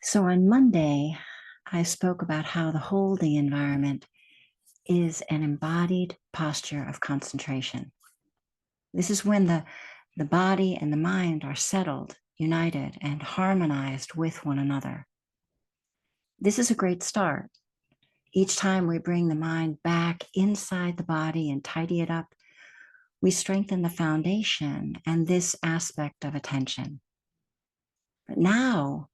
So on Monday, I spoke about how the holding environment is an embodied posture of concentration. This is when the body and the mind are settled, united, and harmonized with one another. This is a great start. Each time we bring the mind back inside the body and tidy it up, we strengthen the foundation and this aspect of attention. But now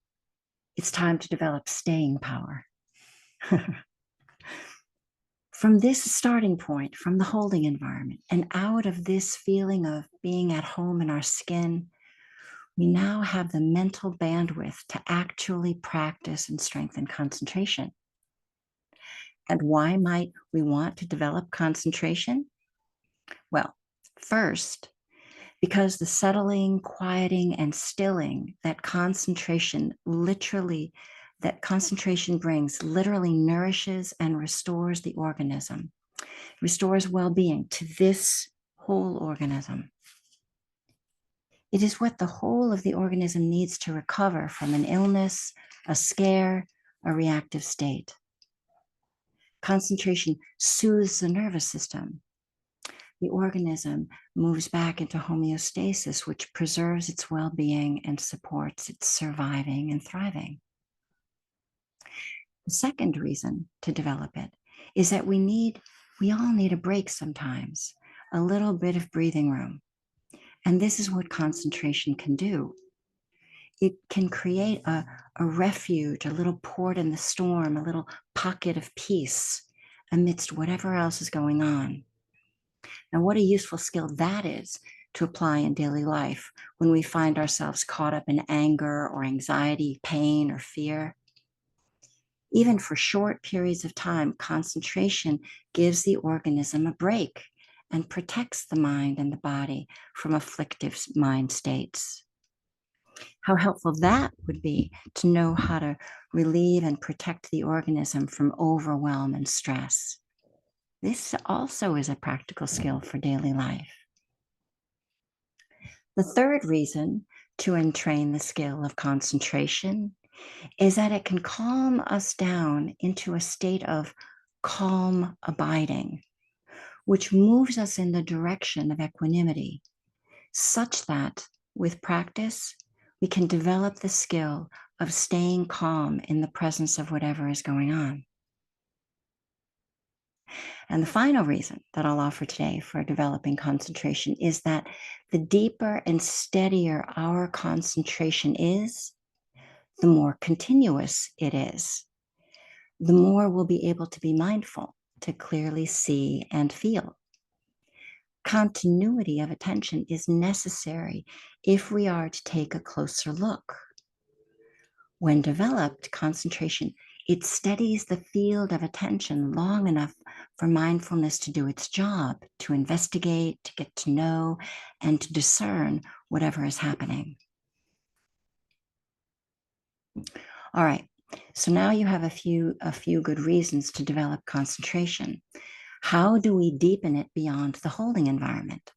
it's time to develop staying power. From this starting point, from the holding environment, and out of this feeling of being at home in our skin, we now have the mental bandwidth to actually practice and strengthen concentration. And why might we want to develop concentration? Well, first, because the settling, quieting, and stilling that concentration brings literally nourishes and restores the organism, restores well-being to this whole organism. It is what the whole of the organism needs to recover from an illness, a scare, a reactive state. Concentration soothes the nervous system. The organism moves back into homeostasis, which preserves its well-being and supports its surviving and thriving. The second reason to develop it is that we all need a break sometimes, a little bit of breathing room. And this is what concentration can do. It can create a refuge, a little port in the storm, a little pocket of peace amidst whatever else is going on. Now, what a useful skill that is to apply in daily life when we find ourselves caught up in anger or anxiety, pain, or fear. Even for short periods of time, concentration gives the organism a break and protects the mind and the body from afflictive mind states. How helpful that would be to know how to relieve and protect the organism from overwhelm and stress. This also is a practical skill for daily life. The third reason to entrain the skill of concentration is that it can calm us down into a state of calm abiding, which moves us in the direction of equanimity, such that with practice, we can develop the skill of staying calm in the presence of whatever is going on. And the final reason that I'll offer today for developing concentration is that the deeper and steadier our concentration is, the more continuous it is, the more we'll be able to be mindful, to clearly see and feel. Continuity of attention is necessary if we are to take a closer look. When developed, concentration, it steadies the field of attention long enough for mindfulness to do its job, to investigate, to get to know, and to discern whatever is happening. All right, so now you have a few good reasons to develop concentration. How do we deepen it beyond the holding environment?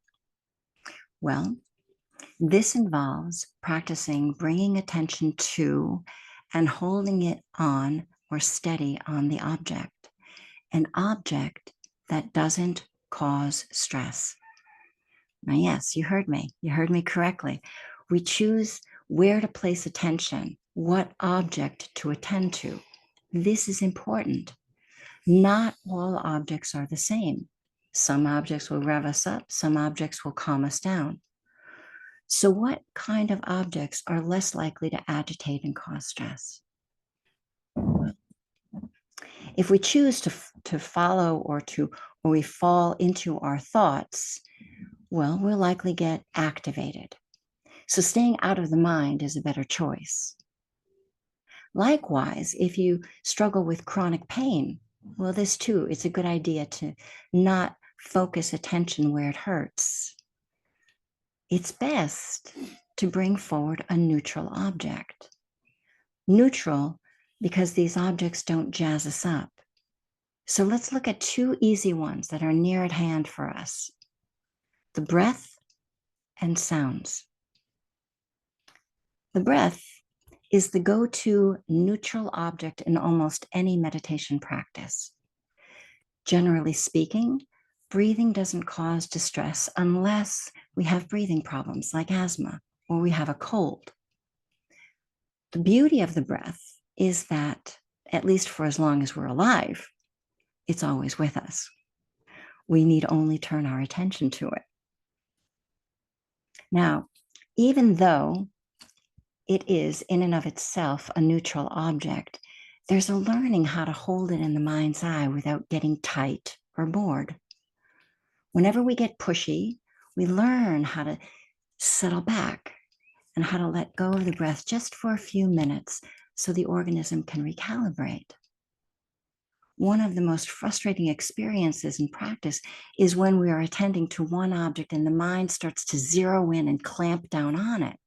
Well, this involves practicing bringing attention to and holding it on or steady on the object, an object that doesn't cause stress. Now, yes, you heard me. You heard me correctly. We choose where to place attention, what object to attend to. This is important. Not all objects are the same. Some objects will rev us up, some objects will calm us down. So what kind of objects are less likely to agitate and cause stress? If we choose to follow or we fall into our thoughts, well, we'll likely get activated. So staying out of the mind is a better choice. Likewise, if you struggle with chronic pain, well, this too, it's a good idea to not focus attention where it hurts. It's best to bring forward a neutral object. Neutral because these objects don't jazz us up. So let's look at two easy ones that are near at hand for us: the breath and sounds. The breath is the go-to neutral object in almost any meditation practice. Generally speaking, breathing doesn't cause distress unless we have breathing problems like asthma or we have a cold. The beauty of the breath is that, at least for as long as we're alive, it's always with us. We need only turn our attention to it. Now, even though it is in and of itself a neutral object, there's a learning how to hold it in the mind's eye without getting tight or bored. Whenever we get pushy, we learn how to settle back and how to let go of the breath just for a few minutes so the organism can recalibrate. One of the most frustrating experiences in practice is when we are attending to one object and the mind starts to zero in and clamp down on it.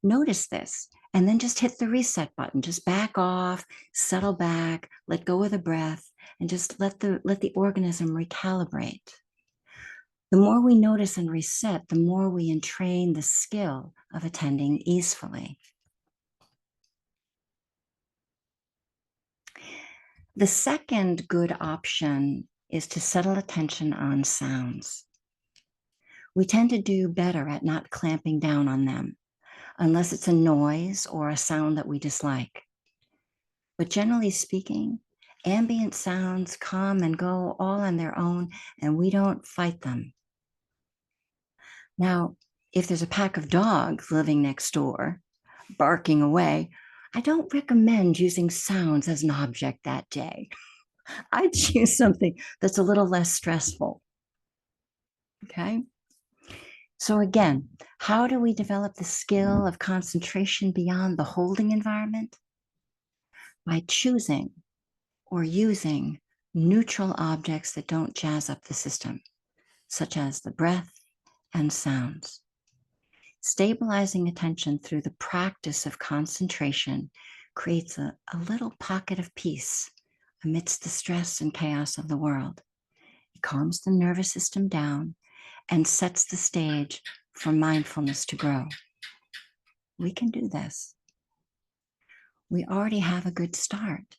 Notice this, and then just hit the reset button. Just back off, settle back, let go of the breath, and just let the organism recalibrate. The more we notice and reset, the more we entrain the skill of attending easefully. The second good option is to settle attention on sounds. We tend to do better at not clamping down on them, unless it's a noise or a sound that we dislike. But generally speaking, ambient sounds come and go all on their own, and we don't fight them. Now, if there's a pack of dogs living next door, barking away, I don't recommend using sounds as an object that day. I'd choose something that's a little less stressful. Okay? So again, how do we develop the skill of concentration beyond the holding environment? By choosing or using neutral objects that don't jazz up the system, such as the breath and sounds. Stabilizing attention through the practice of concentration creates a little pocket of peace amidst the stress and chaos of the world. It calms the nervous system down and sets the stage for mindfulness to grow. We can do this. We already have a good start.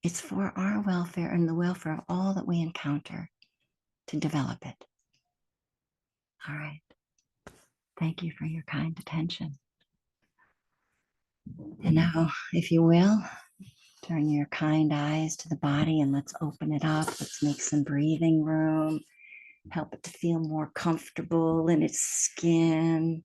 It's for our welfare and the welfare of all that we encounter to develop it. All right. Thank you for your kind attention. And now, if you will, turn your kind eyes to the body and let's open it up. Let's make some breathing room. Help it to feel more comfortable in its skin.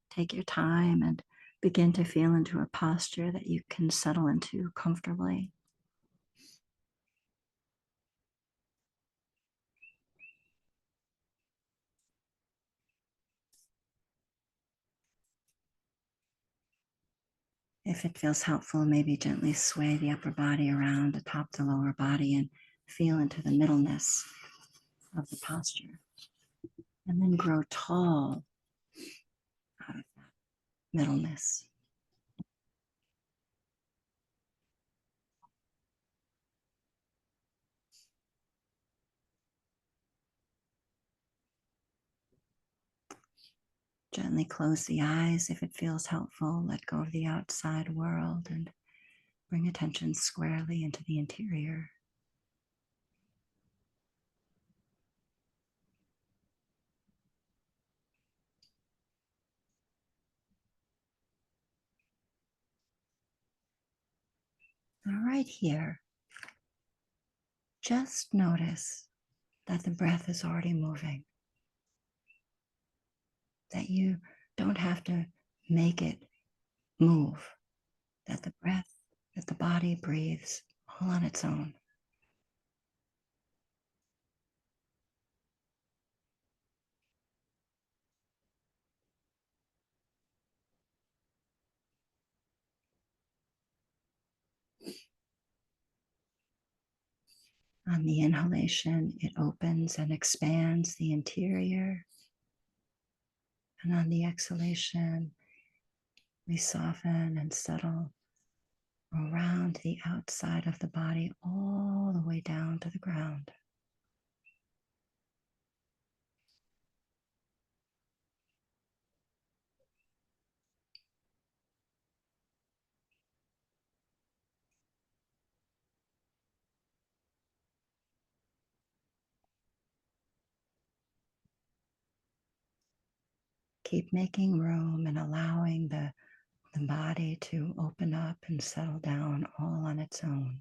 Take your time and begin to feel into a posture that you can settle into comfortably. If it feels helpful, maybe gently sway the upper body around atop the lower body and feel into the middleness of the posture. And then grow tall out of that middleness. Gently close the eyes if it feels helpful. Let go of the outside world and bring attention squarely into the interior. Now, right here, just notice that the breath is already moving, that you don't have to make it move, that the breath, that the body breathes all on its own. On the inhalation, it opens and expands the interior. And on the exhalation, we soften and settle around the outside of the body all the way down to the ground. Keep making room and allowing the body to open up and settle down all on its own.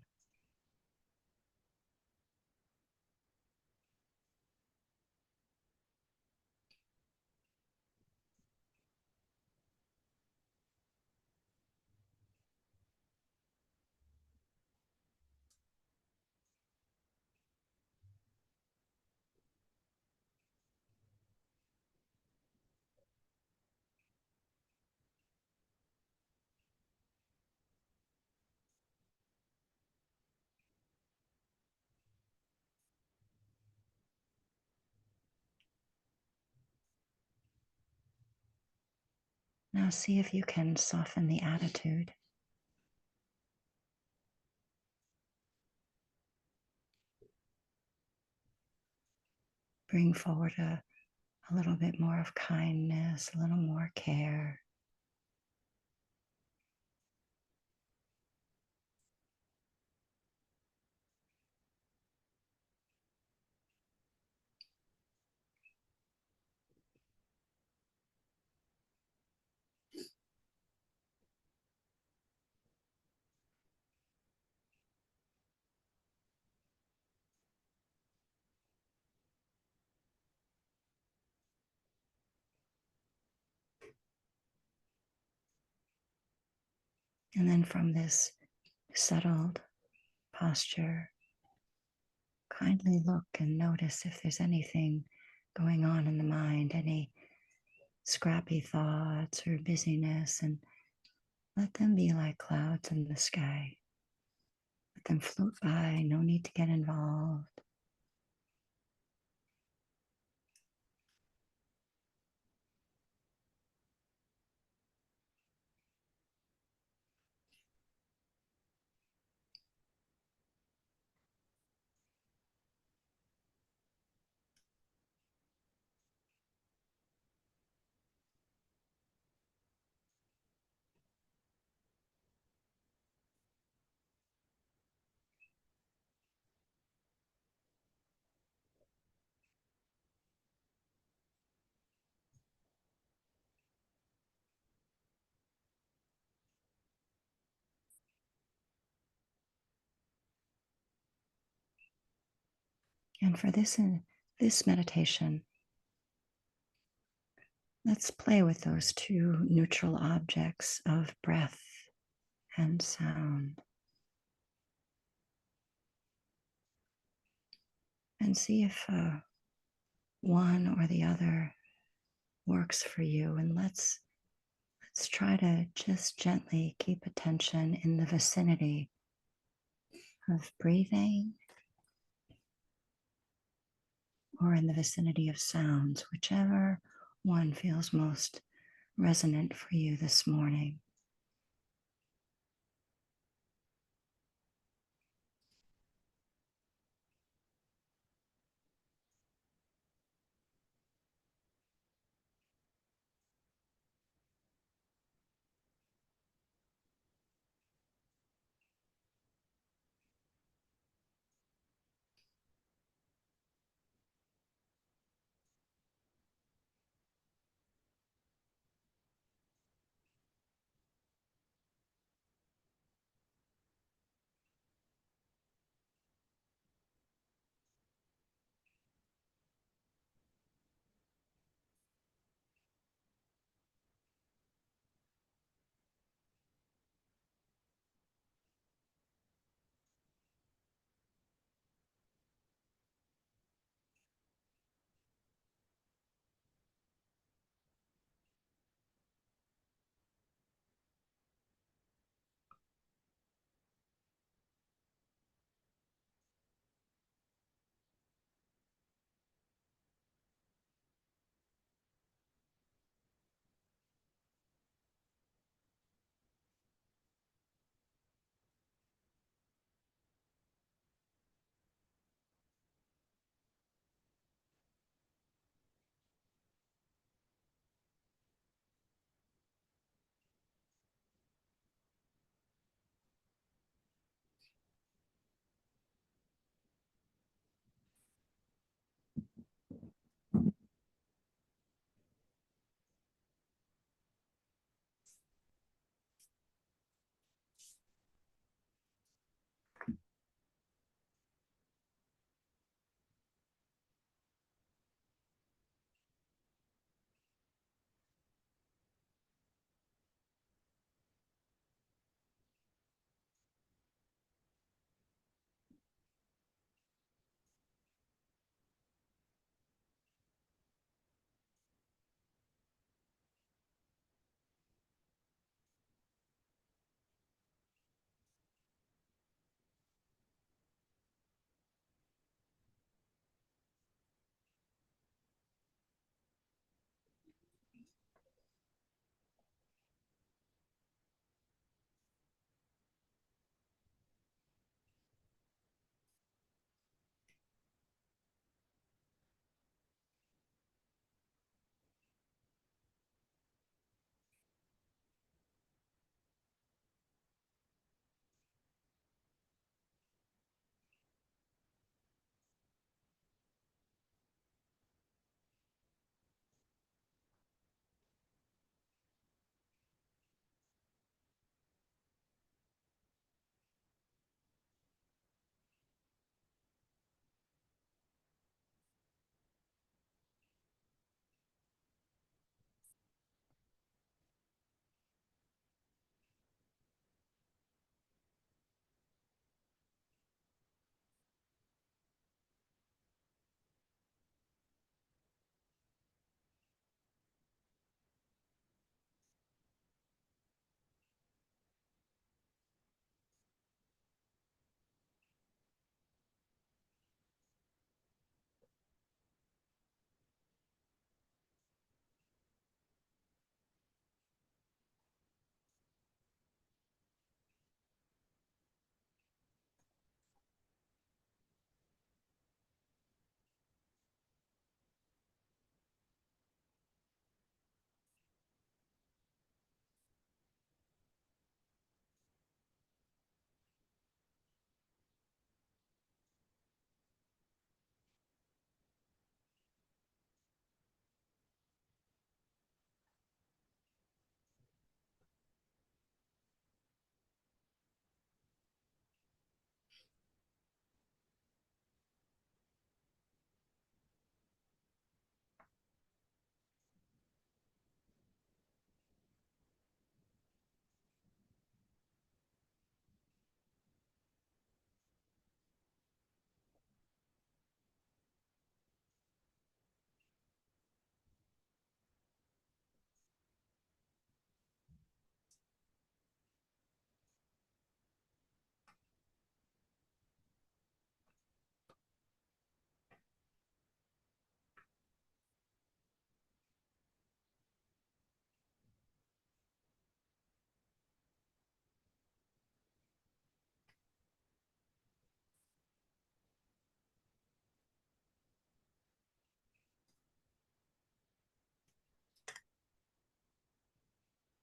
Now see if you can soften the attitude. Bring forward a little bit more of kindness, a little more care. And then from this settled posture, kindly look and notice if there's anything going on in the mind, any scrappy thoughts or busyness, and let them be like clouds in the sky. Let them float by, no need to get involved. And for this meditation, let's play with those two neutral objects of breath and sound and see if one or the other works for you. And let's try to just gently keep attention in the vicinity of breathing or in the vicinity of sounds, whichever one feels most resonant for you this morning.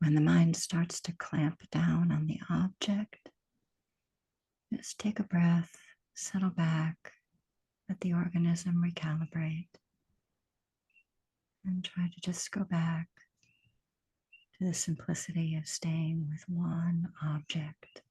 When the mind starts to clamp down on the object, just take a breath, settle back, let the organism recalibrate, and try to just go back to the simplicity of staying with one object.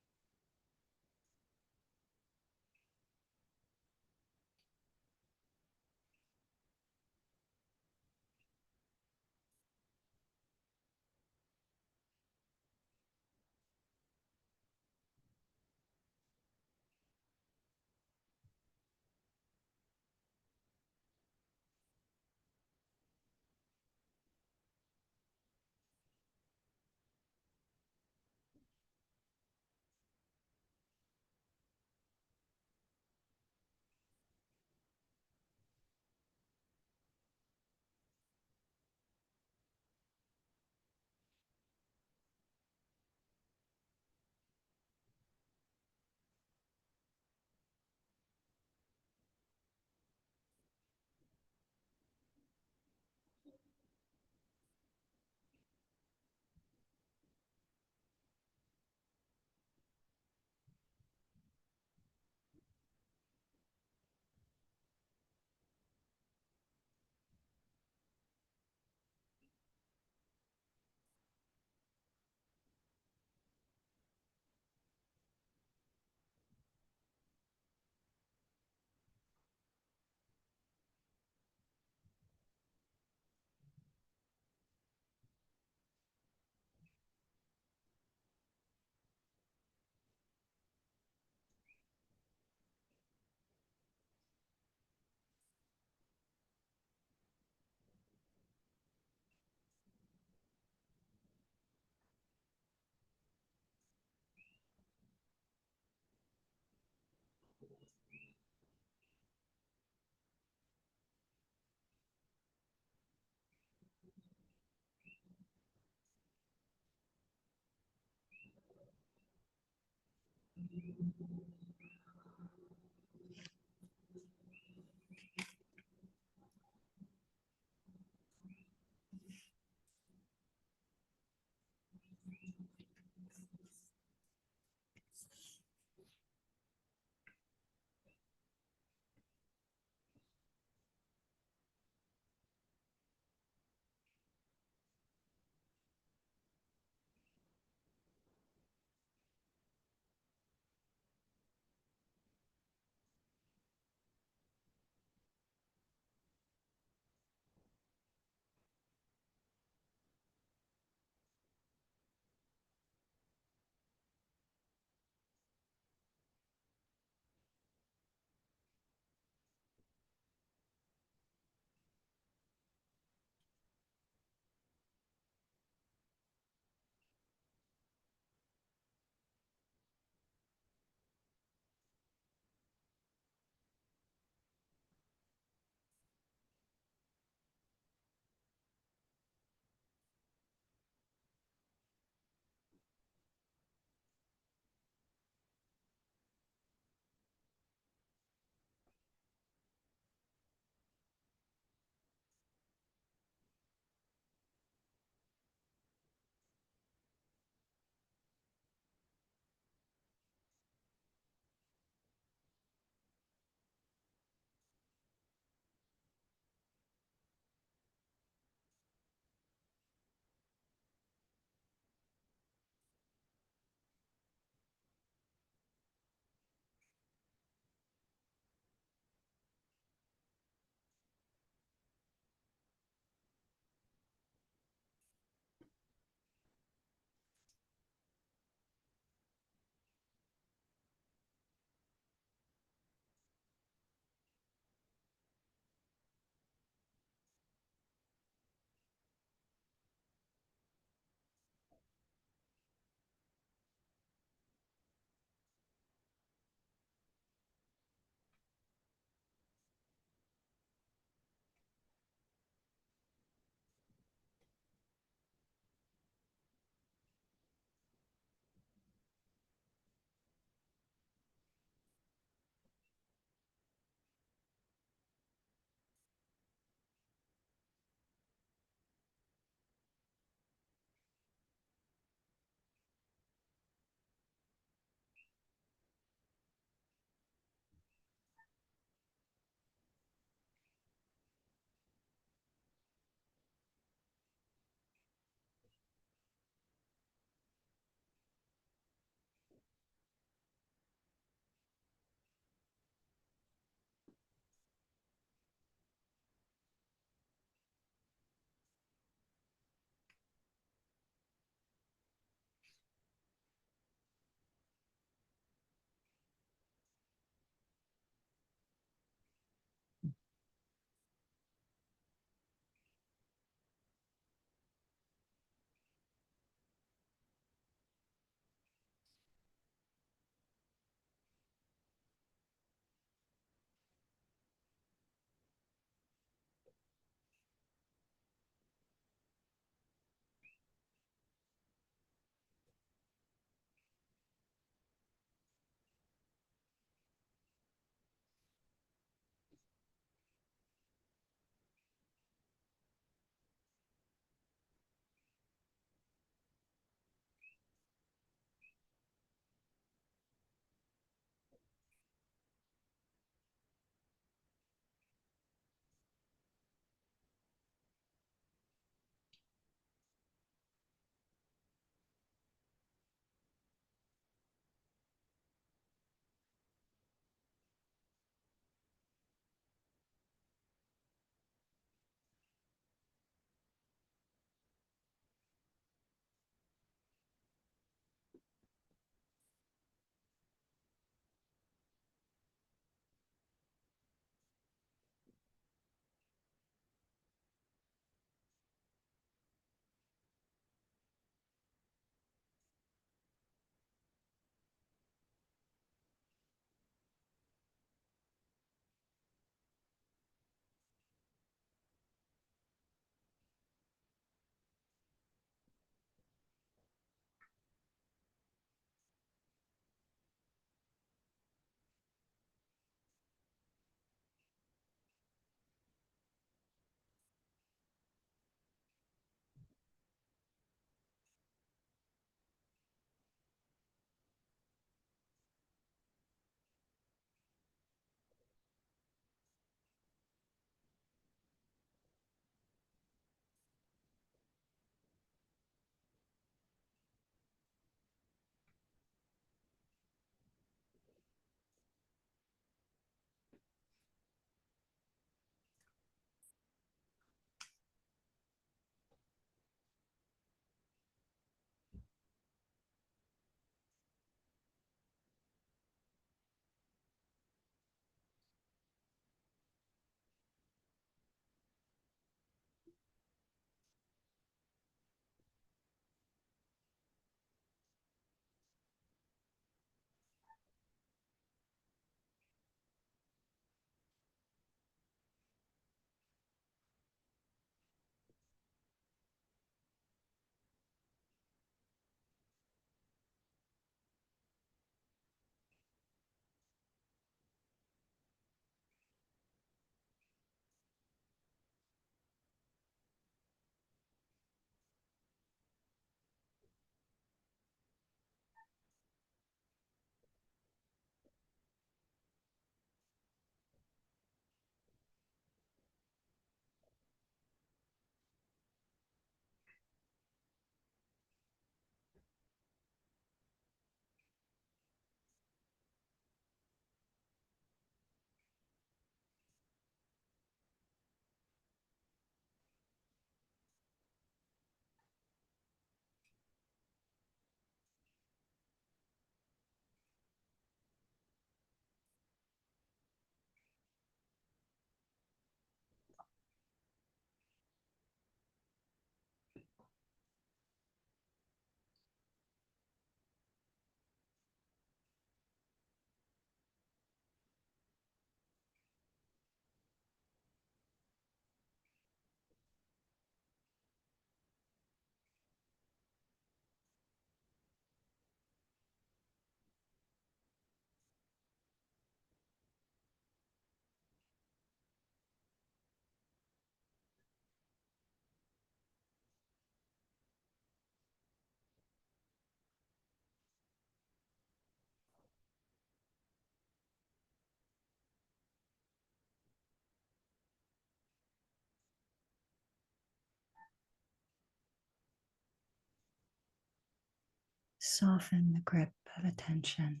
Soften the grip of attention.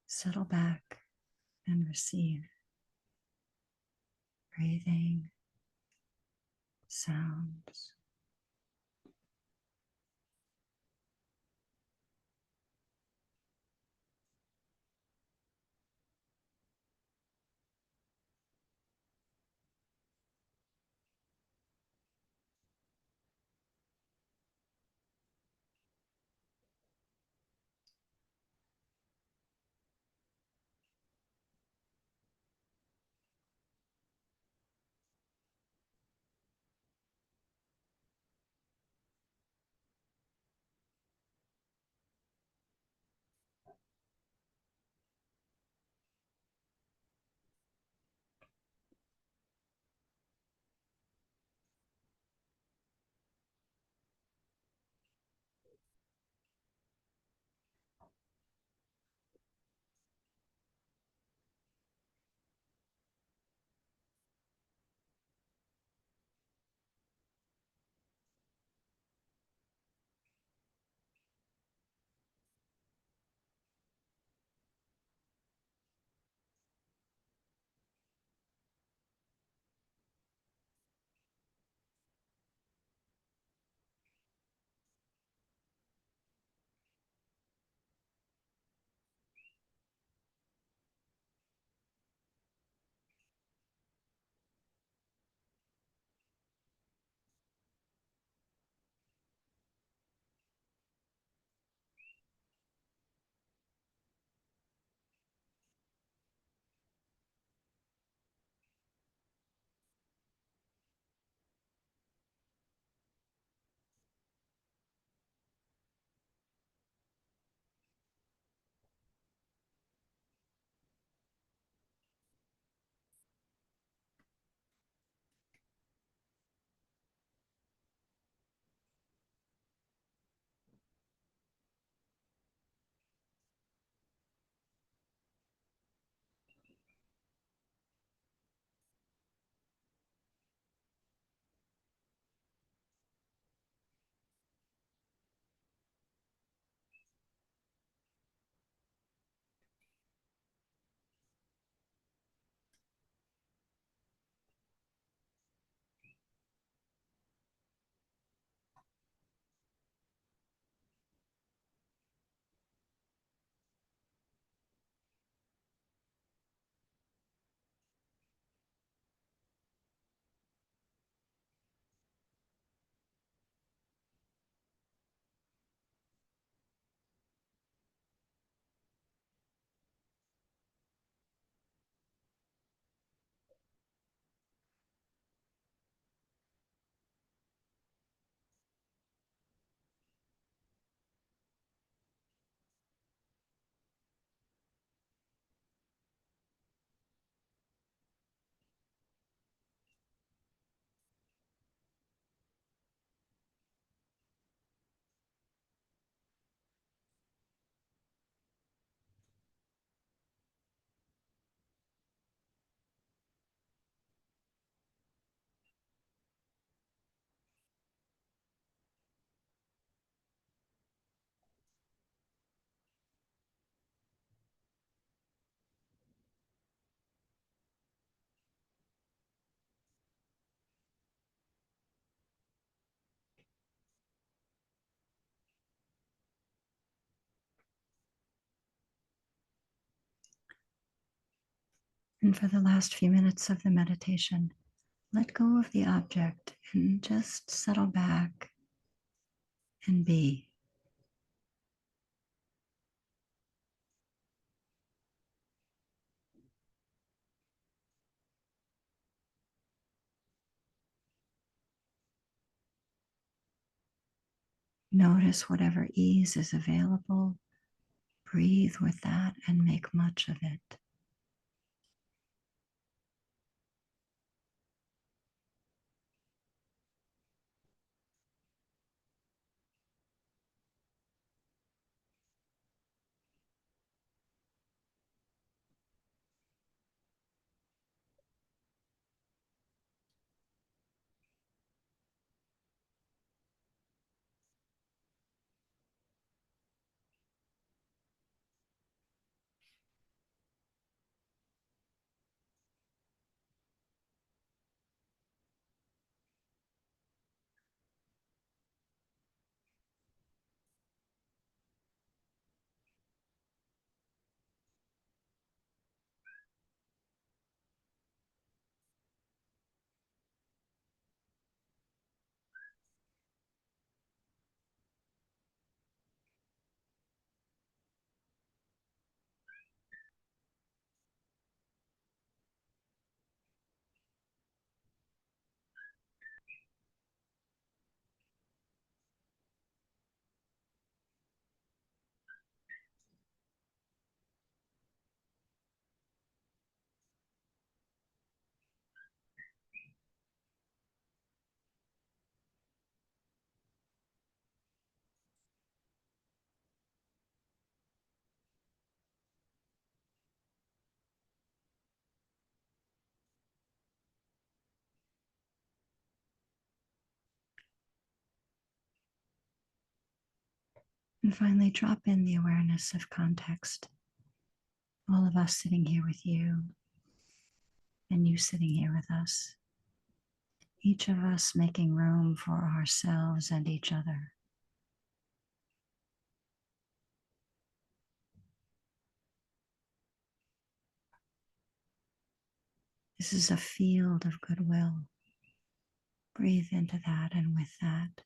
Settle back and receive breathing, sounds. And for the last few minutes of the meditation, let go of the object and just settle back and be. Notice whatever ease is available. Breathe with that and make much of it. And finally, drop in the awareness of context. All of us sitting here with you, and you sitting here with us. Each of us making room for ourselves and each other. This is a field of goodwill. Breathe into that, and with that,